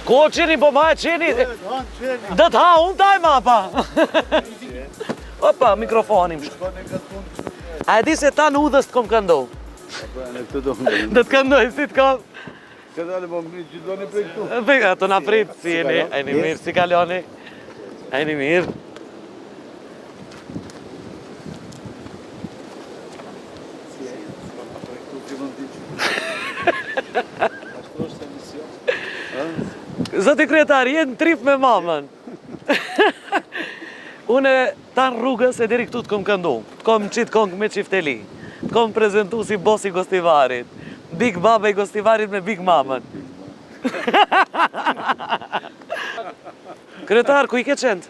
Ko qeni, po ma e qeni? Dë të ha, unë taj ma pa. Opa, mikrofonim. A e di se ta në udhës të kom këndoh? Dë të këndoj, si të kom? Këtale, po më që do një prej këtu? Ato na prit, si jeni mirë, si kaloni? Jeni mirë. Zoti kryetar, jenë trip me mamën. Une tanë rrugës e diri këtu të kom këndu. Të kom qitë kongë me qifteli. Të kom prezentu si bosi Gostivarit. Big baba i Gostivarit me big mamën. Kryetar, ku i ke qëndë?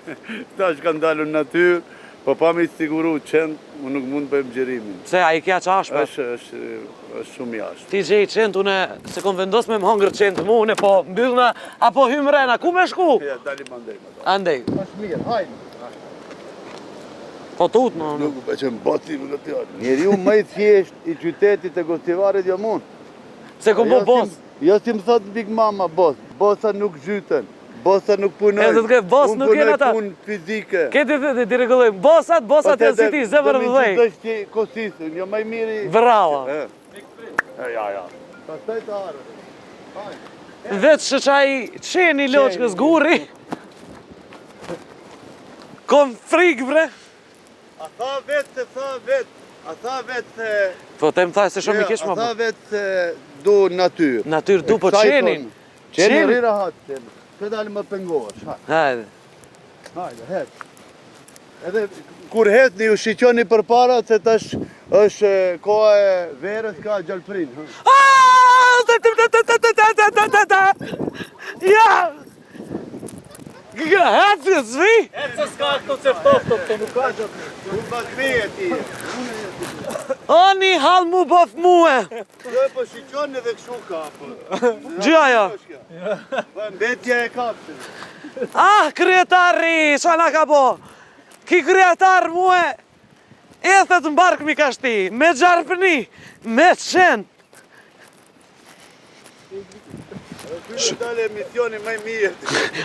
Ta që kanë dalë në natyrë, po pa me i siguru qëndë, më nuk mund bëjmë gjerimin. Se, a i kja qashme? është shumë jashtë. Ti gjej qëndë, une se kom vendos me më hongër qëndë mu, une po mbyllna, apo hymë rena, ku me shku? Ja, dalim andej. Andej. Është mirë, hajnë. Po tut, në. Nuk e që më bati më këtë janë. Njeri unë më i thjesht i qytetit e Gostivarit jo mund. Se kom bo bos. Jo si më thot Big Mama bos. Bosa nuk zhyten. Bosa nuk punoj. Bos nuk jenë ata. Unë punoj punë fizike. Këti të regullojmë. Bosat e si ti, zëvër më dhej. Do të që kosisën, jo maj miri. Bravo. Ja. Pastaj të arë. Veç që qaj qeni loqës guri. Kom frikë, bre. A tha vetë se... Po te më thaj se shumë i kesh ma A tha vetë se du natyrë. Natyrë du, po qenin. Qeni rira hatë qenin. Këtë dalë më pengohesh. Hajde. Hajde, het. Edhe kur het një u shiqoni për para, se tash është koha e verës ka gjalprin. Ja! Hecë, zvi! Hecë s'ka këtu që ftoftë, të Nuk ka gjatë. Unë ba krije ti. Oni hal mu bof muhe! Kjo e po shiqoni dhe këshu ka. Gjaja! Mbetja e kapsin. Ah, kryetari, shana ka bo! Ki kryetar muhe, ethet në bark mi ka shti, me gjarpëni, me qenë. Kjo dalë emisioni maj mirë.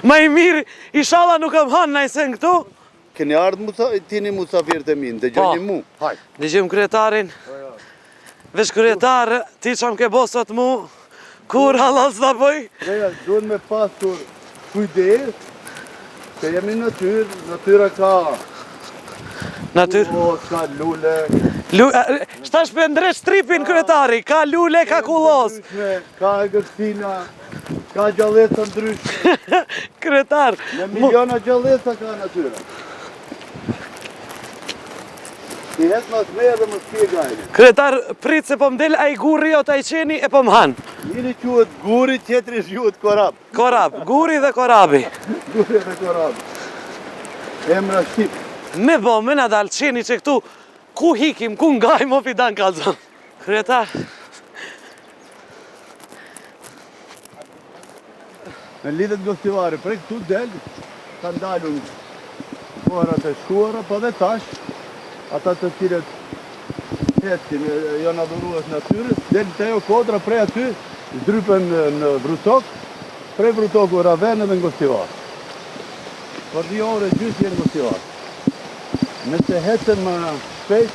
Ma i mirë, ishala nuk kam hanë najsen këtu. Keni ardhë tini musafirët e minë, dhe gjoni mu. Hajde. Dhe gjem kryetarin. Vesh kryetar, ti që më ke bo sot mu, kur halas da bëj? Reja, duhet me pasur kujdes, se jemi natyrë, natyra ka... Natyr. Kullos, ka lule... Shtash për ndreq stripin kryetari, ka lule, ka kullos. Ka gërstina, ka gjallesa ndryshme. Kryetar. Në miliona gjallesa ka natyra. Ti hetë mas me edhe më s'pje gajri. Kryetar, prit se po mdel a i gurri o ta i qeni e po m'han. Njëri quhet guri, tjetri quhet korab. Korab, guri dhe korabi. Guri dhe korab. Emra shqip. Me bo, me na dal qeni që këtu, ku hikim, ku ngajmë o fidan kalzon. Kryetar. Në lidhet Gostivari, prej këtu del, ka ndalun kohërat e shkuara, po dhe tash, ata të cilët hetin, jo në adhurues natyrës, del të jo kodra prej aty, zdrypen në Vrutok, prej Vrutoku Raven edhe në Gostivar. Për 2 ore gjysë jenë Gostivar. Nëse hetën më shpejt,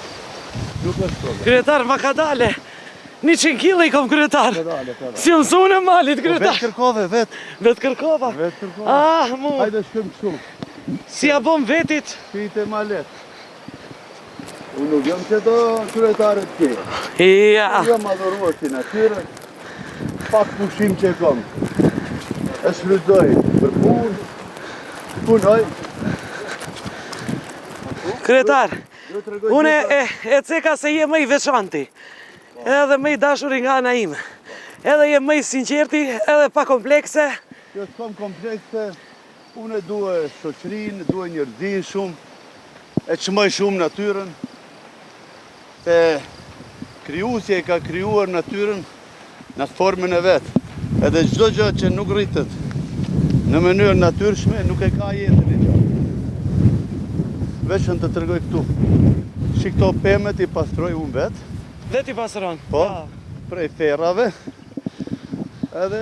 nuk është problem. Kryetar, ma ka dale. 100 kilo i kom kryetar. Si mësune malit, kryetar. Vetë kërkove, vetë. Vetë kërkova. Vetë kërkove. Ah, mu. Hajde shkëm kështu. Si ja bom vetit. Pite ma letë. Unë nuk jam që do kryetarët tje. Ja. Unë jam adhuruar si natyre. Pak pushim që kom. E shfrytëzoj për punë. Punoj. Kryetar, une e ceka se je më i veçanti. Edhe më i dashuri nga ana ime. Edhe je më i sinqerti, edhe pa komplekse. Kjo s'kom komplekse. Unë duhe shoqërinë, duhe njerëzi shumë. E çmoj shumë natyrën. Se krijuesi e ka krijuar natyrën në formën e vet. Edhe çdo gjë që nuk rritet në mënyrë natyrshme nuk e ka jetën e gjatë. Veçën të tregoj këtu. Këto pemet i pastroj unë vetë. Dhe ti pasëron? Po, prej ferrave, edhe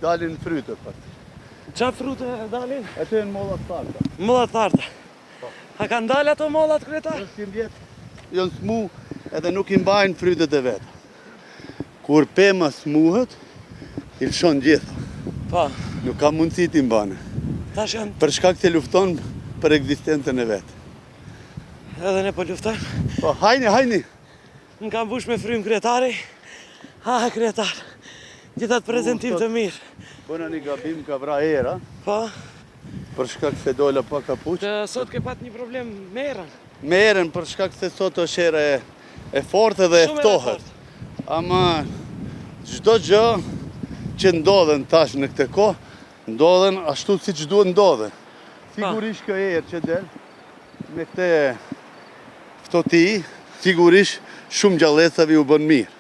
dalin fryte për. Qa frute dalin? E të jenë mollat tarta. Mollat tarta. A kanë dalë ato mollat, kryetar? 100 vjet janë smu edhe nuk i mbajnë frytet e vetë. Kur pema smuhet, i lëshon gjitha. Po. Nuk ka mundësi t'i mbane. Tash janë, Për shkak se lufton për ekzistencën e vetë. edhe ne po luftojmë. Po, hajni. Më kam bush me frymë kryetari. Ha, kryetar. Gjithat prezentim të mirë. Bëna një gabim ka vra era, Po. për shkak se dola pa kapuq. Sot ke pat një problem me erën. Me erën për shkak se sot është era e fortë dhe e Shumë ftohet. Ama çdo gjë që ndodhen tash në këtë kohë, ndodhen ashtu siç duhet ndodhen. Sigurisht kjo erë që del me këtë ftoti, sigurisht shumë gjallësave u bën mirë.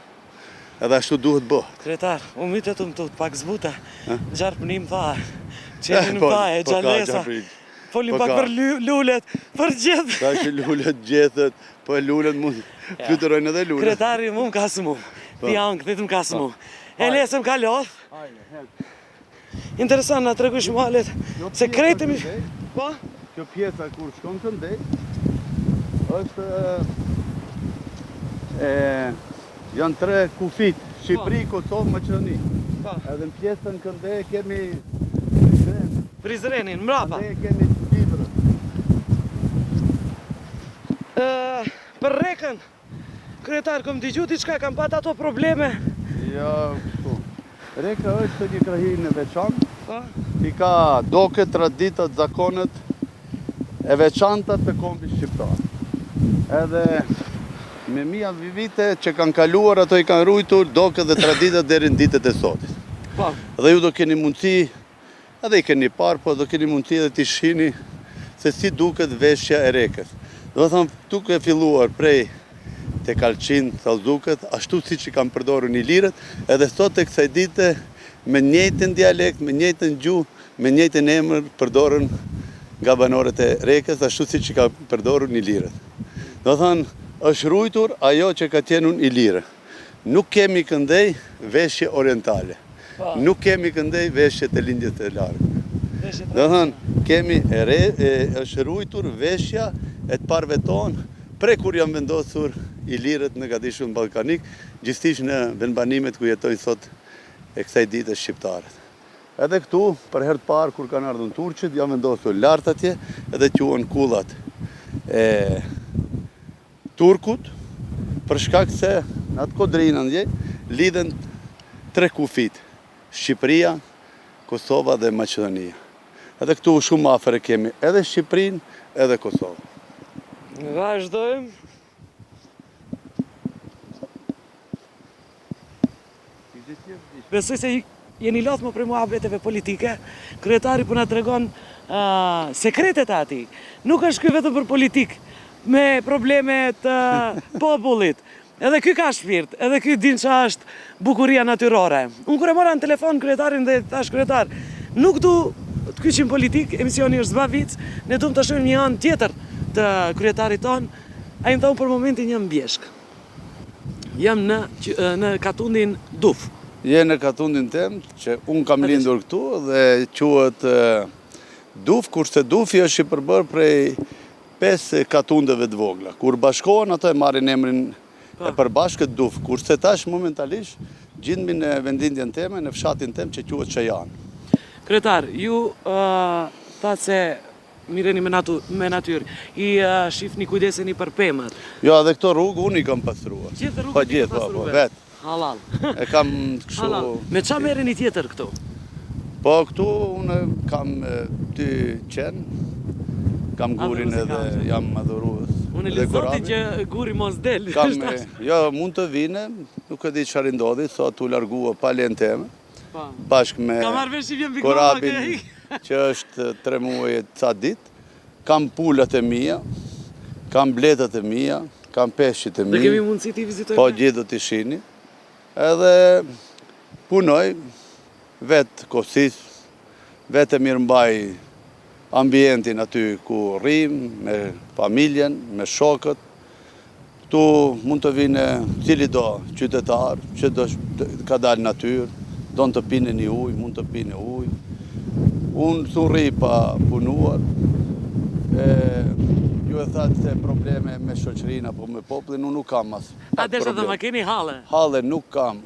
Edhe ashtu duhet bëhet. Kryetar, u mytet më të pak zbuta. Gjarpënim tha. Qenin më tha e po ka gjallesa. gjarpërim. Folim Po pak ka. për lulet, për gjithë. Ka që lullet gjethet, po e lullet mund fluturojnë edhe lullet. Kryetari mu më ka smu. Pjanë, këtë më ka smu. E lesëm ka lodh. Interesant, na tregush malet. Se kretemi... Po? Kjo pjesa kur shkon të ndej, është janë 3 kufit, Shqipëri, Kosovë, Maqedoni. Po. Edhe në pjesën këndej kemi Prizrenin, mrapa. këndej kemi Tibrën. Për rekën, kryetar, kom t'i gjuti qka kam pat ato probleme. Ja, kështu. Reka është një krahi në veçantë, Po? i ka doket, traditat, zakonet e veçanta të kombit shqiptar. Edhe me mija vite që kanë kaluar, ato i kanë rujtur doket dhe traditat deri në ditët e sotit. Po. Dhe ju do keni mundësi, edhe i keni parë, po do keni mundësi edhe t'i shihni se si duket veshja e rekës. Do të thonë, duke filluar prej te kalçin, thallëzuket, ashtu si që kanë përdorur një lirët, edhe sot e kësaj dite me njëjtën dialekt, me njëjtën gjuhë, me njëjtën emër përdorën nga banorët e rekës, ashtu si që kanë përdorur një lirët. Do të thonë, është rujtur ajo që ka qenë unë i lirë. Nuk kemi këndej veshje orientale. Nuk kemi këndej veshje të lindjes të largë. Do të thonë, kemi është rujtur veshja e të parve tonë, pre kur janë vendosur i lirët në Gadishun Ballkanik, gjithsesi në vendbanimet ku jetojnë sot e kësaj dite shqiptarët. Edhe këtu, për herë të parë kur kanë ardhur turqit, janë vendosur lart atje, edhe quhen kullat e turkut, për shkak se në atë kodrinë ndjej lidhen 3 kufit: Shqipëria, Kosova dhe Maqedonia. Edhe këtu shumë afër e kemi edhe Shqipërinë, edhe Kosovën. Vazhdojmë. Besoj se jeni lodh më prej muhabeteve politike. Kryetari po na tregon sekretet e ati. Nuk është ky vetëm për politik, me probleme të popullit. Edhe ky ka shpirt, edhe ky din ç'a është bukuria natyrore. Unë kur e mora në telefon kryetarin dhe thash: kryetar, nuk du të kyqim politik, emisioni është zbavic, ne duam të shohim një anë tjetër të kryetarit ton. Ai më thonë për momentin jam bjeshk. Jam në Katundin Duf. Je në Katundin tem, që unë kam lindur këtu dhe quhet Duf, kurse Dufi është i përbërë prej 5 katundeve të vogla. Kur bashkohen, ato e marrin emrin e përbashkët Duf, kurse tash momentalisht gjendemi në vendindjen teme, në fshatin tem që quhet Çajan. Kryetar, ju thatë se mireni me natyrë, i shifni kujdeseni për pemët. Jo, edhe këto rrugë unë i kam pastruar. Gjithë rrugët Po i ke gjithë, pastruar? vetë. Halal. E kam kështu. Halal. Me qa merreni tjetër këtu? Po këtu unë kam 2 qenë, kam gurin edhe jam adhurues. Unë e lezoti që guri mos del. Jo, mund të vine, nuk e di çfarë ndodhi, sot u largua pa lenë teme, bashkë me korabin që është 3 muaj e ca ditë, kam pullat e mia, kam bletat e mia, kam peshqit e mia. Dhe kemi mundësi t'i vizitojmë? Po, gjithë do t'i shini. Edhe punoj vetë kosis, vetë e mirëmbaj ambientin aty ku rrim, me familjen, me shokët, Këtu mund të vinë cili do qytetar, që ka dalë natyrë, do në të pine një ujë, mund të pine ujë. Unë thurri pa punuar, ju e thatë se probleme me shoqërinë apo me popullin, unë nuk kam as A deshe të më keni hale? Hale nuk kam,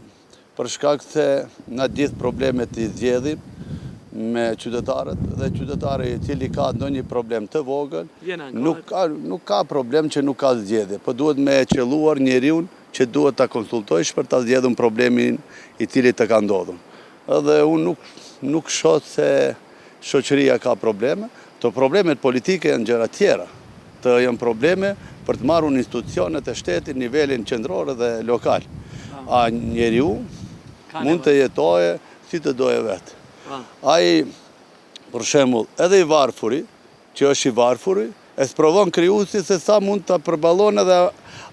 për shkak se nga gjithë problemet i zgjedhim me qytetarët dhe qytetari i cili ka ndonjë problem të vogël, nuk ka problem që nuk ka zgjedhje, po duhet me qelluar njeriun që duhet ta konsultojsh për ta zgjedhur problemin i cili të ka ndodhur. Edhe unë nuk shoh se shoqëria ka probleme, të problemet politike janë gjëra tjera, të janë probleme për të marrur institucionet e shtetit, nivelin qendror dhe lokal. A njeriu mund të jetoje si të doje vetë. Ai, për shembull, edhe i varfuri, që është i varfuri, e sprovon krijuesi se sa mund të përballon edhe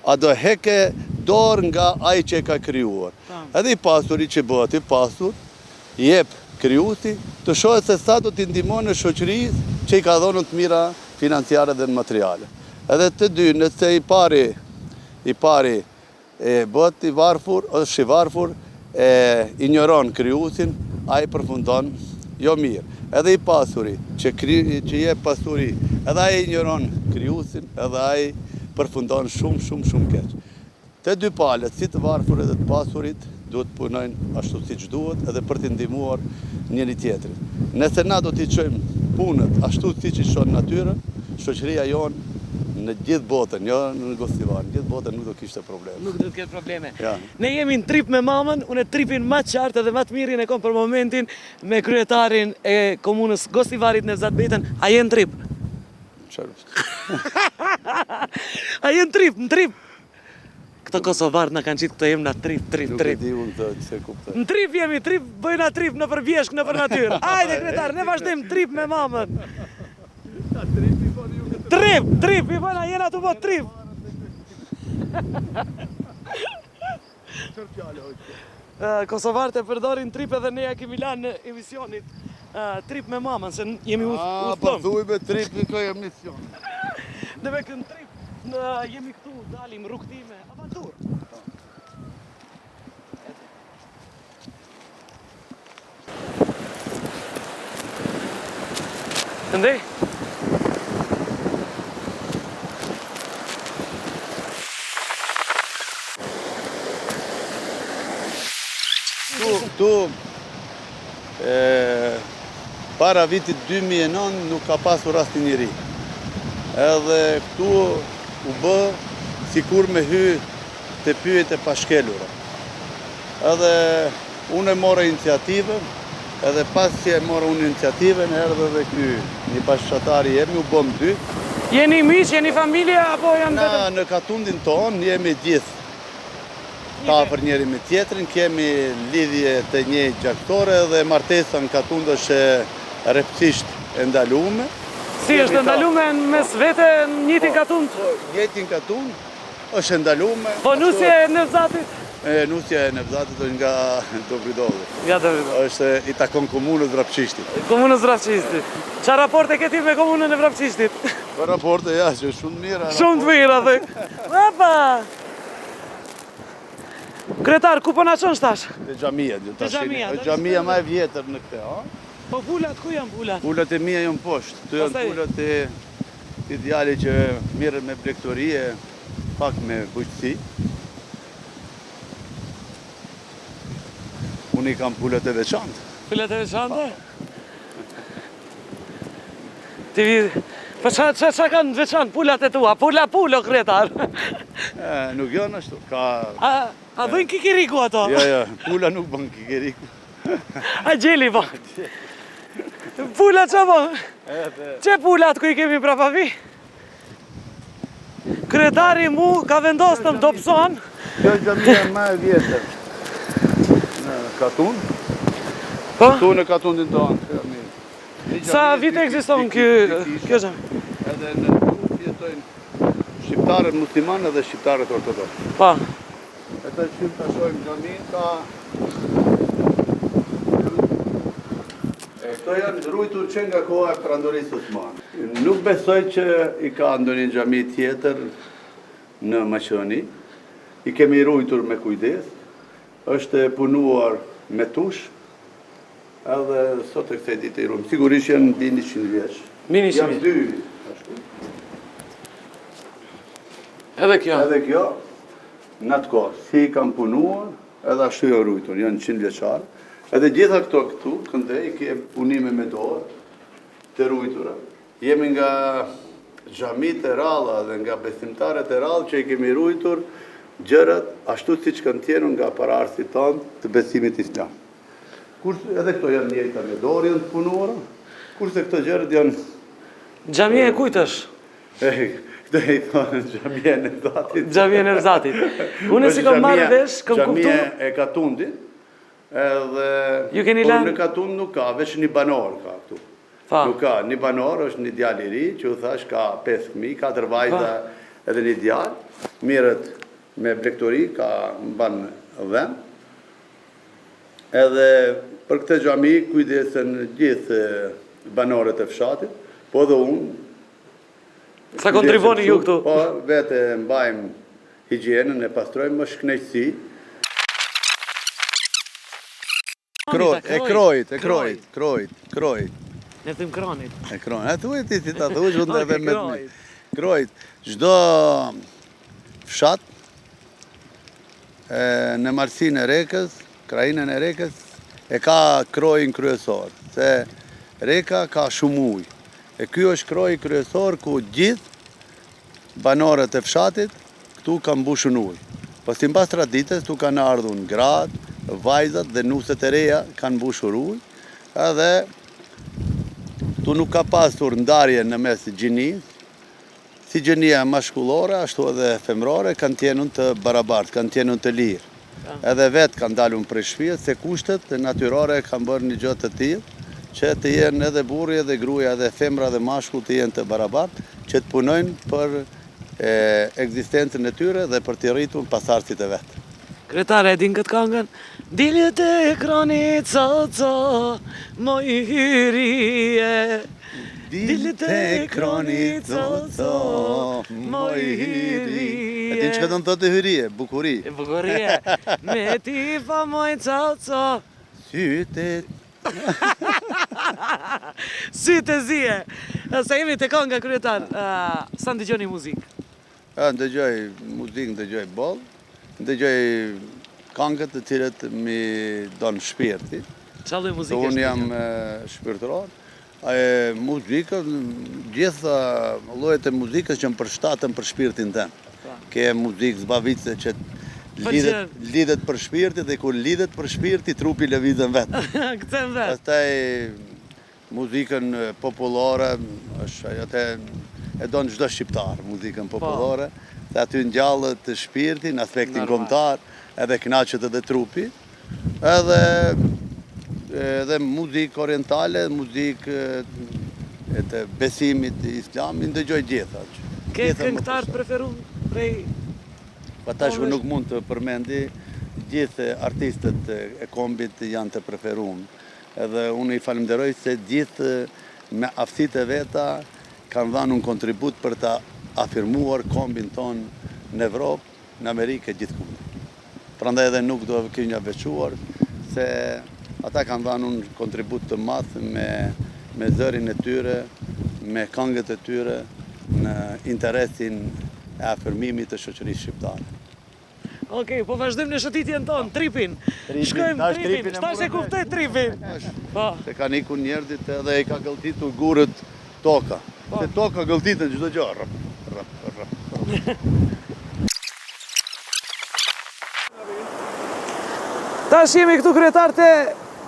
a do heke dorë nga ai që e ka krijuar. Edhe i pasuri që bëhet i pasur, jep krijuesi të shohet se sa do t'i ndihmon në shoqërisë që i ka dhënë të mira financiare dhe materiale. Edhe të dy, nëse i pari bëhet i varfur, është i varfur, ignoron krijuesin, ai përfundon jo mirë. Edhe i pasuri, që jep pasuri, edhe ai ignoron krijuesin, edhe ai përfundon shumë keq. Të dy palët, si të varfur edhe të pasurit, duhet punojnë ashtu siç duhet edhe për të ndihmuar njëri tjetrin. Nëse na do t'i çojmë punët ashtu siç i shon natyrën, shoqëria jonë në gjithë botën, jo në Gosivar, në gjithë botën nuk do kishte probleme. Nuk do të ketë probleme. Ne jemi në trip me mamën, unë tripin më të qartë dhe më të mirin e kom për momentin me kryetarin e komunës Gosivarit Nevzat Betën. A je në trip? A je në trip? Këto Kosovarët na kanë qitë këto jem në trip. Nuk e di unë të se kuptoj. Në trip jemi, bëjna trip në përbjeshk, në për natyrë. Ajde kryetar, ne vazhdojmë trip me mamën. Trip, i bëna jena të bot trip. Kosovarët e përdorin trip edhe ne ja kemi lanë në emisionit trip me mamën, se jemi udhëtëm. Po thuj me trip në këj emision. Dhe me kënë trip, jemi këtu, dalim, rrugtime, avantur. Ndej? Këtu, para vitit 2009 nuk ka pasur rast njëri. Edhe këtu u bë sikur me hy të pyjet e pashkelura. Edhe unë e morë iniciativën, edhe pas që e morë unë iniciativën, erdhe dhe ky një bashkëqatari jemi, u bëm dy. Jeni miq, jeni familje, apo janë vetëm? Në katundin tonë jemi gjithë ta për njeri me tjetrin, kemi lidhje të një gjaktore dhe martesa në katundë është repsisht e ndalume. Si është ndalume në mes vete njëtin katund? Njëtin katund është ndalume. Po nusje e Nevzatit? Nusja e Nevzatit është nga Dobridolli. Nga Dobridolli. është i takon komunës Vrapçishtit. Komunës Vrapçishtit. Qa raporte këti me komunën e Vrapçishtit? Po raporte ja, që shumë mira. Shumë të mira, dhe. Epa! Kryetar, ku po na çon tash? Te xhamia, Te xhamia. Është xhamia më e vjetër në këtë, ha? Po pulat, ku janë pulat? Pulat e mia janë poshtë. Këtu janë pulat e djali që mirën me blegtorie, pak me bujqësi. Unë i kam pulat e veçantë. Pulat e veçantë? Ti vidi... Po qa kanë veçantë pulat e tua? Pulo, kryetar. Nuk janë ashtu. A bëjnë kikiriku ato? Ja, pula nuk bën kikiriku. A gjeli po? Pula qa bën? Që pulat ku i kemi prapavi? Kryetari mu ka vendosë të më dopson. Kjo është xhamia më e vjetër. Në Katun. Po? Këtu në Katundin tonë. Sa vite ekziston kjo xhami? Edhe në këtu jetojnë shqiptarët muslimanë dhe shqiptarët ortodoksë. Pa. Ata që të shojmë xhamin ka... Këto janë rujtur që nga koha e Perandorisë Osmane. Nuk besoj që i ka ndonjë xhami tjetër në Maqedoni. I kemi rujtur me kujdes, është e punuar me tush, edhe sot e kësaj dite i ruajmë. Sigurisht janë mbi 100 vjeç. Janë dy ashtu. Edhe kjo. Edhe kjo, në atë kohë, si i kam punuar, edhe ashtu janë rujtur, janë 100 vjeçar. Edhe gjitha këto këtu, këndej, ke punime me dorë, të rujtura. Jemi nga xhamit e ralla dhe nga besimtarët e rallë që i kemi rujtur gjërat ashtu siç kanë qenë nga paraardhësit tanë të besimit islam. Kurse edhe këto janë njëjta me dorë janë të punuara, kurse këto gjërat janë Xhamia e kujt është? Këto i thonë xhamia e Zatit. Xhamia e Zatit. Unë si kam marrë vesh, kam kuptuar. Xhamia e Katundit. Edhe Ju keni por lënë? në Katund nuk ka, veç një banor ka këtu. Nuk ka, një banor është një djalë i ri, që u thash ka 5 fëmijë, 4 vajza edhe një djalë, mirët me blegtori, ka mban vend. Edhe për këtë xhami kujdesen gjithë banorët e fshatit, po dhe unë. Sa kontriboni ju këtu? Po, vete mbajmë higjienën, e pastrojmë, më shkënaqësi. Krojt. Ne thim kronit. E kronit. A thuaj ti ta thuaj unë edhe me krojt. Çdo fshat në marsinë e Rekës, krajinën e Rekës, e ka krojin kryesor, se Reka ka shumë ujë. E ky është kroji kryesor ku gjithë banorët e fshatit këtu kanë mbushur ujë. Po sipas traditës tu kanë ardhur gratë, vajzat dhe nuset e reja kanë mbushur ujë, edhe tu nuk ka pasur ndarje në mes gjinisë, si gjinia mashkullore, ashtu edhe femrore, kanë qenë të barabartë, kanë qenë të lirë. Edhe vetë kanë dalur prej shtëpisë, se kushtet natyrore kanë bërë një gjë të tillë, që të jenë edhe burri edhe gruaja edhe femra dhe mashkull të jenë të barabartë, që të punojnë për ekzistencën e tyre dhe për të rritur pasardhësit e vet. Kryetare, e din këtë këngën? Dilet e ekranit, co, moj hyrie. Dilet e ekranit, co, moj hyrie. E din që do të thotë hyrie, bukuri. Bukurie, me ti fa moj co. Sytet. Sytë e zije. Se jemi të kënga, kryetar, sa ndëgjoni muzikë? Ndëgjoj muzikë, ndëgjoj boll, ndëgjoj këngët të cilët mi donë shpirti. Qa lloj muzike? Unë jam shpirtëror. Muzika, gjitha llojet e muzikës që më përshtaten për shpirtin tem. Ke muzikë zbavitse që lidhet për shpirti dhe kur lidhet për shpirti, trupi lëvizën vetë. Këtën vetë. Pastaj muzikën popullore, është ajo e donë çdo shqiptar, muzikën popullore, se aty ngjallët shpirti në aspektin kombëtar, edhe kënaqet edhe trupi, edhe muzikë orientale, muzikë të besimit islam, i ndëgjoj gjitha. Ke këngëtar preferum prej? Tash nuk mund të përmendi, gjithë artistët e kombit janë të preferuar. Edhe unë i falenderoj se gjithë me aftësitë e veta kanë dhënë un kontribut për ta afirmuar kombin ton në Evropë, në Amerikë e gjithkund. Prandaj edhe nuk do kënja veçuar, se ata kanë dhënë un kontribut të madh me zërin e tyre, me këngët e tyre, në interesin e afirmimit të shoqërisë shqiptare. Okej, po vazhdojmë në shëtitjen tonë, tripin. Shkojmë tripin, shtash e kuptoj tripin. Se kanë ikur njerëzit edhe i ka gëlltitur gurët toka. Se toka gëlltitën çdo gjë. Tash jemi këtu kryetar të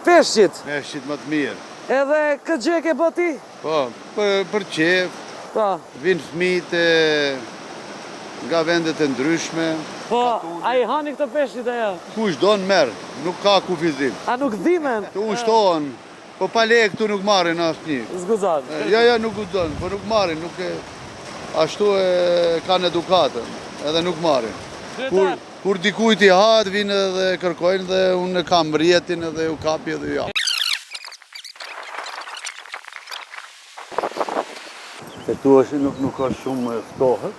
peshqit. Peshqit më të mirë. Edhe këtë gjë ke bë ti? Po, për qef, vinë fëmijët nga vendet e ndryshme. Po, a i hani këtë peshqit e ja? Kush do në merë, nuk ka kufizim. A nuk dhimen? Të ushtohen, po pale këtu nuk marrin asë një. Zguzan? Ja, nuk guzon, po nuk marrin, ashtu e kanë edukatën, edhe nuk marrin. Kur dikujt i hatë, vinë dhe kërkojnë dhe unë kam rjetin edhe u kapi edhe ja. Se tu nuk është shumë ftohët.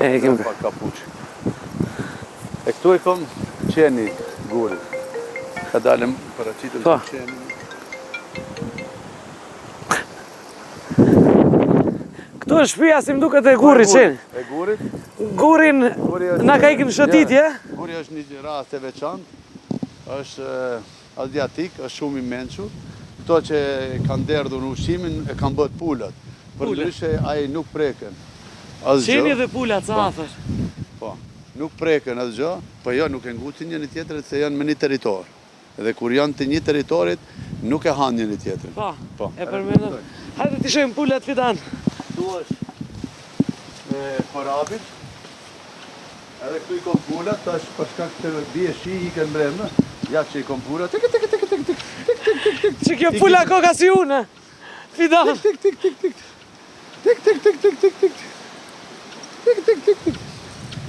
E kem. Pa kapuç. E këtu e kom qeni gurit. Ka dalëm paraqitëm Po. qeni. Këtu është shtëpia si më duket e Gurrit qeni. E gurit. Gurin Guri na ka ikin shëtitje. Guri është një rast e veçantë. Është asiatik, është shumë i mençur. Këto që kanë derdhur në ushqimin e kanë bërë pulat. Përndryshe ai nuk preken. Qeni dhe pula ca afër. Po, nuk preken asgjë, po jo nuk e ngutin njëri tjetrin se janë me një territor. Edhe kur janë të një territorit, nuk e hanë njëri tjetrin. Po, e përmendëm. Hajde t'i shohim pulat fidan. Këtu është korabit. Edhe këtu i kom pulat, tash për shkak të bie shi i kanë brenda. Ja që i kom pulat. Tik tik tik tik tik. Që kjo pula koka si une. Fidan. Tik tik tik tik. Tik tik tik tik tik tik. Tik tik tik tik.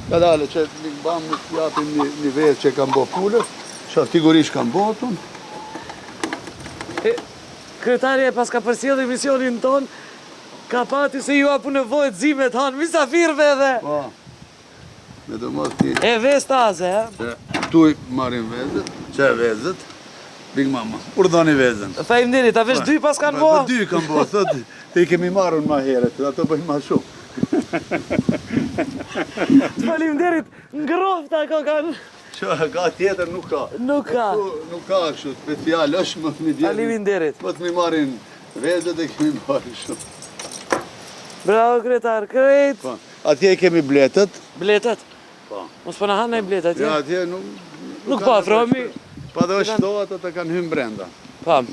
Ka dalë që një bam në t'japim një vezë që kanë bo pulës, që sigurisht kanë botun. Kryetari e pas ka përcjellë misionin ton, ka pati se ju apu nevojë zime të hanë misafirve edhe. Po, me do mos ti. E vestaze, e? Që tu i marim vezët, që e vezët, Big Mama, urdhoni vezën. Faleminderit, a vesh dy pas kanë bo? Po, dy kanë bo, thot, te i kemi marrën ma herët, ato bëjnë ma shumë. Faleminderit, ngrofta ko kanë. Që, ka tjetër nuk ka. Nuk ka. Nuk ka kështu, special, është më të një djerë. Faleminderit. Po të mi marrin vezët e kemi marrë shumë. Bravo, kryetar, krejt. Po, atje kemi bletët. Bletët? Po. Mos po na hanë në bletët, Ja, ja? atje Nuk po afrohemi. Pa dhe është to, ato të kanë hymë brenda. Pam.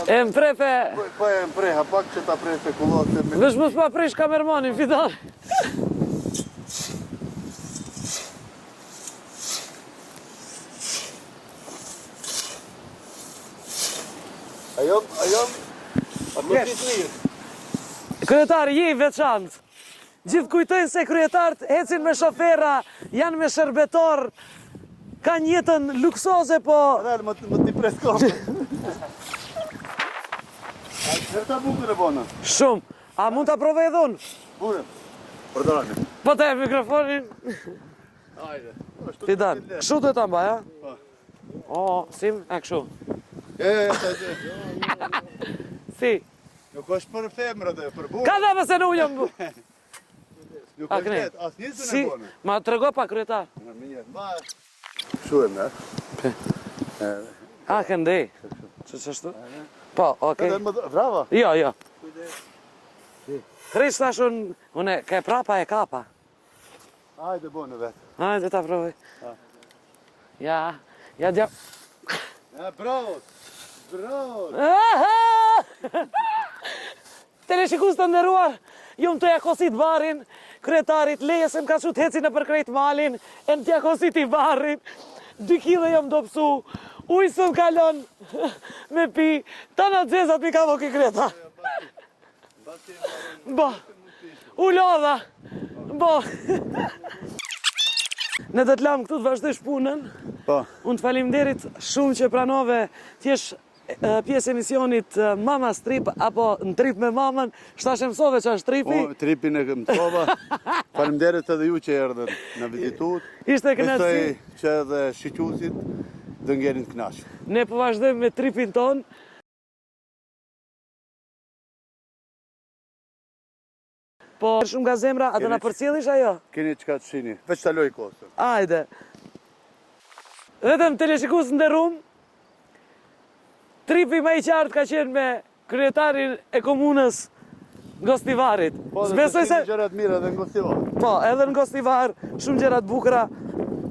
E më prefe, Po e më preha pak që ta prej spekulote me... vesh mos pa prish kamermanin, fidan. Ajo, ato qitë mirë. Kryetari, je i veçantë. Gjithë kujtojnë se kryetarët ecin me shofera, janë me shërbetor, kanë jetën luksoze, po... Adel, më t'i preskon. Qërta bukën e bona? Shumë. A mund t'a provej dhun? Bure. Përdojnë. Po te mikrofonin. Ajde. Fidan, kështu të ta mbaj, a? Po. O, sim, e kështu. Si. Nuk është për femrët e për burë. Ka dhe mëse në ujëm bu. Nuk A, është këne? vetë, asë njësën Si, e bona. ma të rego pa kryetar. Kështu e me. A, këndej. Që qështu? Po, okej. Brava. Jo, jo. Krisht tash une, ke prapa e kapa. Ajde, bonë vetë. Hajde ta provoj. Ja, ja dja... Bravo. Bravo. Teleshikus të nderuar, jum të jakosit barin, kryetarit leje se më ka qut heci në përkrejt malin, e në t'jakosit i barin, 2 kile jom dopsu, ujë së më kalon me pi, ta në dzezat mi ka voki kreta. Bo, u lodha, bo. Ne do t'lam këtu të vazhdojsh punën. Po. Unë të falimderit shumë që pranove t'jesh pjesë e misionit Mama Strip, apo në trip me mamën, shtash e mësove që është tripi. O, tripin e mësova. Faleminderit edhe ju që erdhen në vizitut. Ishte kënaqësi. Besoj që edhe shiqusit dhe ngerin të kënaqur. Ne po vazhdojmë me tripin ton. Po shumë nga zemra, a do na përcjellish ajo? Keni çka të shini, veç ta loj kostën. Ajde. Vetëm teleshikus nderuam, tripi më i qartë ka qenë me kryetarin e komunës Gostivarit. Po, dhe S'besoj se... gjërat mira edhe në Gostivar. Po, edhe në Gostivar, shumë gjëra të bukura,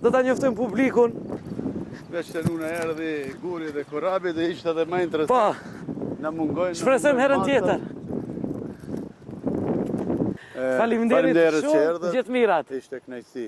do ta njoftojmë publikun. Veç të nuna erdhi Guri dhe Korabi dhe ishte edhe më interesant. Po, Na mungojnë. shpresojmë herën tjetër. Faleminderit që shumë, erdhët. gjithë mirat. Ishte kënaqësi.